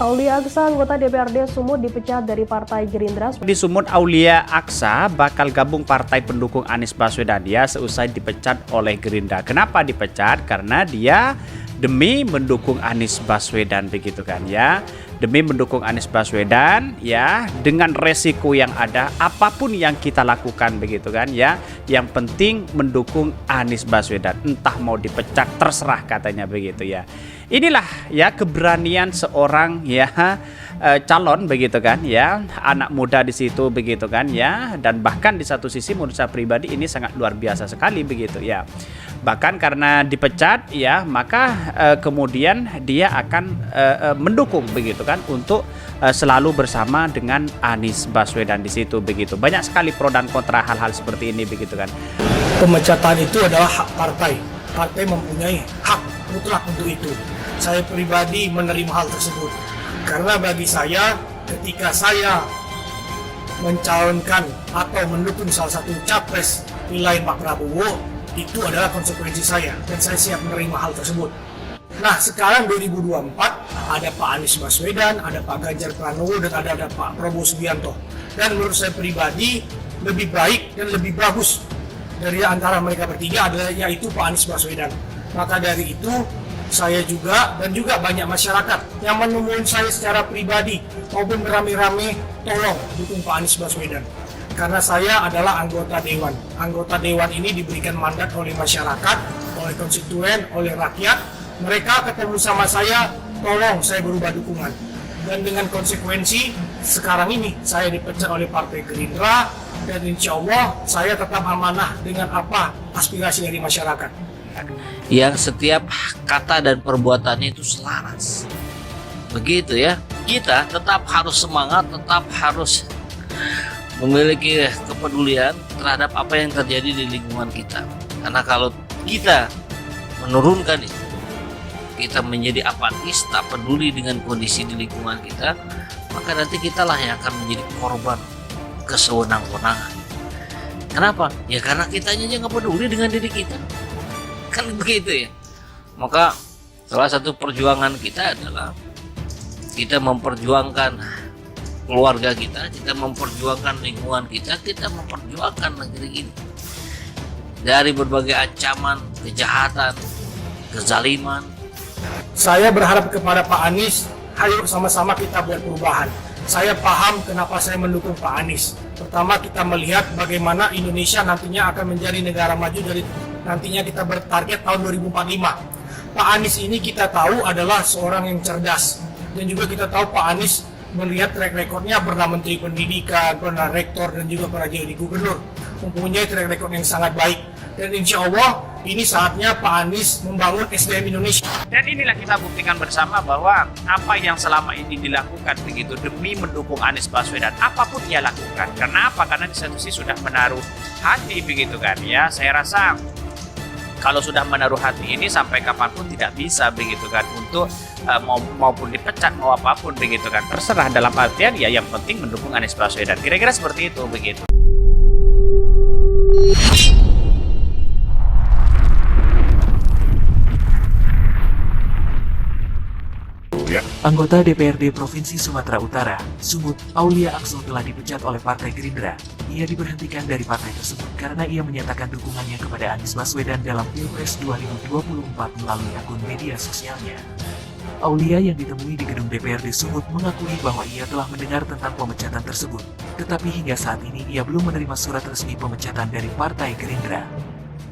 Aulia Aksa, anggota DPRD Sumut dipecat dari Partai Gerindra. Di Sumut, Aulia Aksa bakal gabung partai pendukung Anies Baswedan. Dia seusai dipecat oleh Gerindra. Kenapa dipecat? Karena dia demi mendukung Anies Baswedan, begitu kan ya. Demi mendukung Anies Baswedan ya, dengan resiko yang ada, apapun yang kita lakukan, begitu kan ya. Yang penting mendukung Anies Baswedan. Entah mau dipecat, terserah katanya, begitu ya. Inilah ya keberanian seorang ya calon, begitu kan ya, anak muda di situ, begitu kan ya. Dan bahkan di satu sisi menurut saya pribadi ini sangat luar biasa sekali, begitu ya. Bahkan karena dipecat ya, maka kemudian dia akan mendukung, begitu kan, untuk selalu bersama dengan Anies Baswedan di situ, begitu. Banyak sekali pro dan kontra hal-hal seperti ini, begitu kan. Pemecatan itu adalah hak partai. Partai mempunyai hak mutlak untuk itu. Saya pribadi menerima hal tersebut. Karena bagi saya, ketika saya mencalonkan atau mendukung salah satu capres pilihan Pak Prabowo, itu adalah konsekuensi saya. Dan saya siap menerima hal tersebut. Nah, sekarang 2024, ada Pak Anies Baswedan, ada Pak Ganjar Pranowo, dan ada Pak Prabowo Subianto. Dan menurut saya pribadi, lebih baik dan lebih bagus dari antara mereka bertiga adalah yaitu Pak Anies Baswedan. Maka dari itu, saya juga dan juga banyak masyarakat yang menemui saya secara pribadi maupun beramai-ramai, tolong dukung Pak Anies Baswedan. Karena saya adalah anggota dewan. Anggota dewan ini diberikan mandat oleh masyarakat, oleh konstituen, oleh rakyat. Mereka ketemu sama saya, tolong saya berubah dukungan. Dan dengan konsekuensi, sekarang ini saya dipecat oleh Partai Gerindra, dan insya Allah saya tetap amanah dengan apa aspirasi dari masyarakat. Yang setiap kata dan perbuatannya itu selaras. Begitu ya. Kita tetap harus semangat, tetap harus memiliki kepedulian terhadap apa yang terjadi di lingkungan kita. Karena kalau kita menurunkan itu, kita menjadi apatis, tak peduli dengan kondisi di lingkungan kita, maka nanti kitalah yang akan menjadi korban kesewenang-wenangan. Kenapa? Ya karena kitanya aja nggak peduli dengan diri kita. Kan begitu ya. Maka salah satu perjuangan kita adalah kita memperjuangkan keluarga kita memperjuangkan lingkungan kita memperjuangkan negeri ini dari berbagai ancaman, kejahatan, kezaliman. Saya berharap kepada Pak Anies, ayo sama-sama kita buat perubahan. Saya paham kenapa saya mendukung Pak Anies. Pertama, kita melihat bagaimana Indonesia nantinya akan menjadi negara maju dari nantinya kita bertarget tahun 2045. Pak Anies ini kita tahu adalah seorang yang cerdas. Dan juga kita tahu Pak Anies melihat track recordnya pernah Menteri Pendidikan, pernah Rektor, dan juga pernah jadi Gubernur. Mempunyai track record yang sangat baik. Dan insya Allah ini saatnya Pak Anies membangun SDM Indonesia. Dan inilah kita buktikan bersama bahwa apa yang selama ini dilakukan, begitu, demi mendukung Anies Baswedan, apapun ia lakukan. Karena apa? Karena di satu sisi sudah menaruh hati, begitu kan ya. Saya rasa kalau sudah menaruh hati ini sampai kapanpun tidak bisa, begitu kan, untuk maupun dipecat mau apapun, begitu kan, terserah, dalam artian ya yang penting mendukung Anies Baswedan. Kira-kira seperti itu, begitu. Anggota DPRD Provinsi Sumatera Utara, Sumut, Aulia Aksa telah dipecat oleh Partai Gerindra. Ia diberhentikan dari partai tersebut karena ia menyatakan dukungannya kepada Anies Baswedan dalam Pilpres 2024 melalui akun media sosialnya. Aulia yang ditemui di gedung DPRD Sumut mengakui bahwa ia telah mendengar tentang pemecatan tersebut, tetapi hingga saat ini ia belum menerima surat resmi pemecatan dari Partai Gerindra.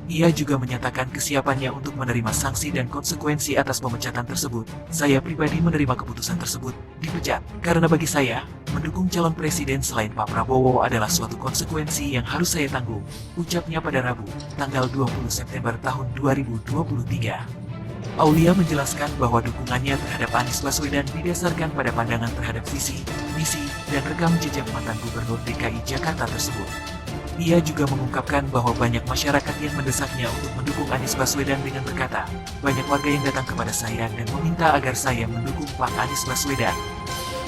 Ia juga menyatakan kesiapannya untuk menerima sanksi dan konsekuensi atas pemecatan tersebut. Saya pribadi menerima keputusan tersebut, dipecat. Karena bagi saya, mendukung calon presiden selain Pak Prabowo adalah suatu konsekuensi yang harus saya tanggung, ucapnya pada Rabu, tanggal 20 September tahun 2023. Aulia menjelaskan bahwa dukungannya terhadap Anies Baswedan didasarkan pada pandangan terhadap visi, misi, dan rekam jejak mantan Gubernur DKI Jakarta tersebut. Ia juga mengungkapkan bahwa banyak masyarakat yang mendesaknya untuk mendukung Anies Baswedan dengan berkata, banyak warga yang datang kepada saya dan meminta agar saya mendukung Pak Anies Baswedan.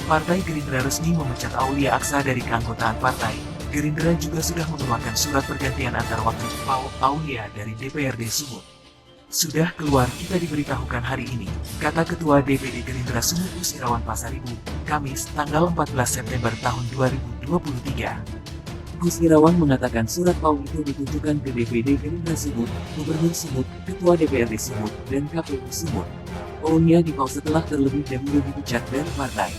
Partai Gerindra resmi memecat Aulia Aksa dari keanggotaan partai. Gerindra juga sudah mengeluarkan surat pergantian antar waktu Aulia dari DPRD Sumut. Sudah keluar, kita diberitahukan hari ini, kata Ketua DPD Gerindra Sumut Gus Irawan Pasaribu, Kamis, tanggal 14 September tahun 2023. Gus Irawan mengatakan surat PAU itu ditujukan ke DPD Gerindra Sumut, Gubernur Sumut, Ketua DPRD Sumut, dan KPU Sumut. PAU-nya di PAU setelah terlebih dahulu dipecat dari partai.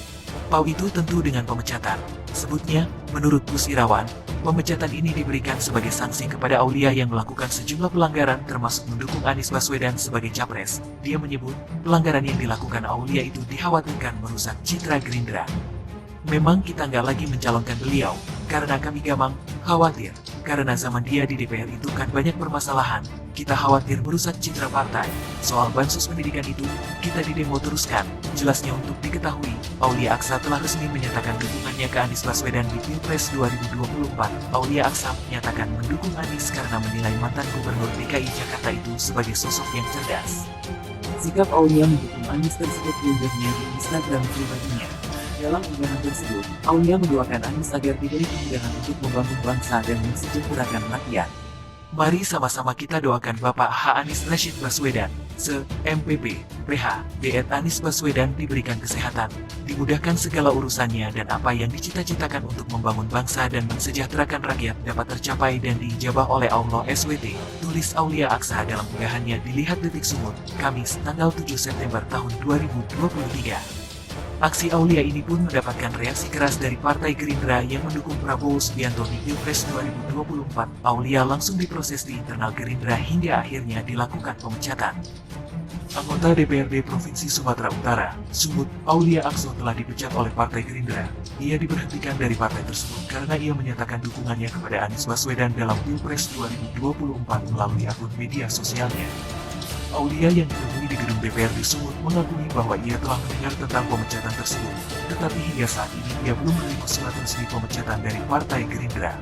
PAU itu tentu dengan pemecatan. Sebutnya, menurut Gus Irawan, pemecatan ini diberikan sebagai sanksi kepada Aulia yang melakukan sejumlah pelanggaran termasuk mendukung Anies Baswedan sebagai capres. Dia menyebut, pelanggaran yang dilakukan Aulia itu dikhawatirkan merusak citra Gerindra. Memang kita nggak lagi mencalonkan beliau, karena kami gamang, khawatir. Karena zaman dia di DPR itu kan banyak permasalahan, kita khawatir merusak citra partai. Soal bansos pendidikan itu, kita di demo teruskan. Jelasnya untuk diketahui, Aulia Aksa telah resmi menyatakan dukungannya ke Anies Baswedan di Pilpres 2024. Aulia Aksa menyatakan mendukung Anies karena menilai mantan Gubernur DKI Jakarta itu sebagai sosok yang cerdas. Sikap Aulia mendukung Anies tersebut diunggahnya di Instagram pribadinya. Dalam unggahan tersebut, Aulia mendoakan Anies agar diberi kemudahan untuk membangun bangsa dan mensejahterakan rakyat. Mari sama-sama kita doakan Bapak H. Anies Rashid Baswedan, MPP, PH, DET Anies Baswedan diberikan kesehatan, dimudahkan segala urusannya dan apa yang dicita-citakan untuk membangun bangsa dan mensejahterakan rakyat dapat tercapai dan diijabah oleh Allah SWT, tulis Aulia Aksa dalam unggahannya dilihat Detik Sumut, Kamis, tanggal 7 September tahun 2023. Aksi Aulia ini pun mendapatkan reaksi keras dari Partai Gerindra yang mendukung Prabowo Subianto di Pilpres 2024. Aulia langsung diproses di internal Gerindra hingga akhirnya dilakukan pemecatan. Anggota DPRD Provinsi Sumatera Utara, Sumut, Aulia Aksa telah dipecat oleh Partai Gerindra. Ia diberhentikan dari partai tersebut karena ia menyatakan dukungannya kepada Anies Baswedan dalam Pilpres 2024 melalui akun media sosialnya. Aulia yang ditemui di gedung DPRD Sumut mengakui bahwa ia telah mendengar tentang pemecatan tersebut, tetapi hingga saat ini ia belum menerima surat resmi pemecatan dari Partai Gerindra.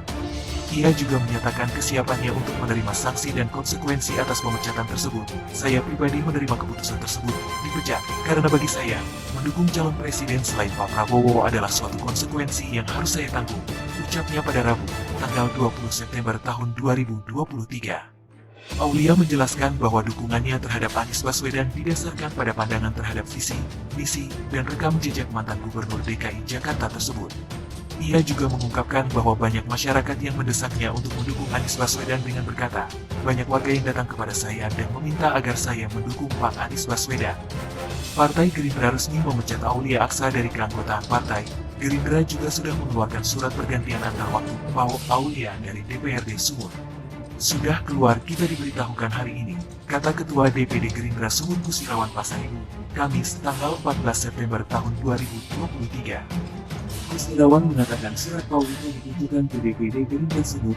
Ia juga menyatakan kesiapannya untuk menerima sanksi dan konsekuensi atas pemecatan tersebut. Saya pribadi menerima keputusan tersebut, dipecat, karena bagi saya, mendukung calon presiden selain Pak Prabowo adalah suatu konsekuensi yang harus saya tanggung, ucapnya pada Rabu, tanggal 20 September tahun 2023. Aulia menjelaskan bahwa dukungannya terhadap Anies Baswedan didasarkan pada pandangan terhadap visi, misi, dan rekam jejak mantan Gubernur DKI Jakarta tersebut. Ia juga mengungkapkan bahwa banyak masyarakat yang mendesaknya untuk mendukung Anies Baswedan dengan berkata, banyak warga yang datang kepada saya dan meminta agar saya mendukung Pak Anies Baswedan. Partai Gerindra resmi memecat Aulia Aksa dari keanggotaan partai. Gerindra juga sudah mengeluarkan surat pergantian antar waktu PAU Aulia dari DPRD Sumut. Sudah keluar, kita diberitahukan hari ini, kata Ketua DPD Gerindra Sumut Gus Irawan Pasaribu, Kamis, tanggal 14 September tahun 2023. Gus Irawan mengatakan surat PAU itu ditujukan ke DPD Gerindra Sumut,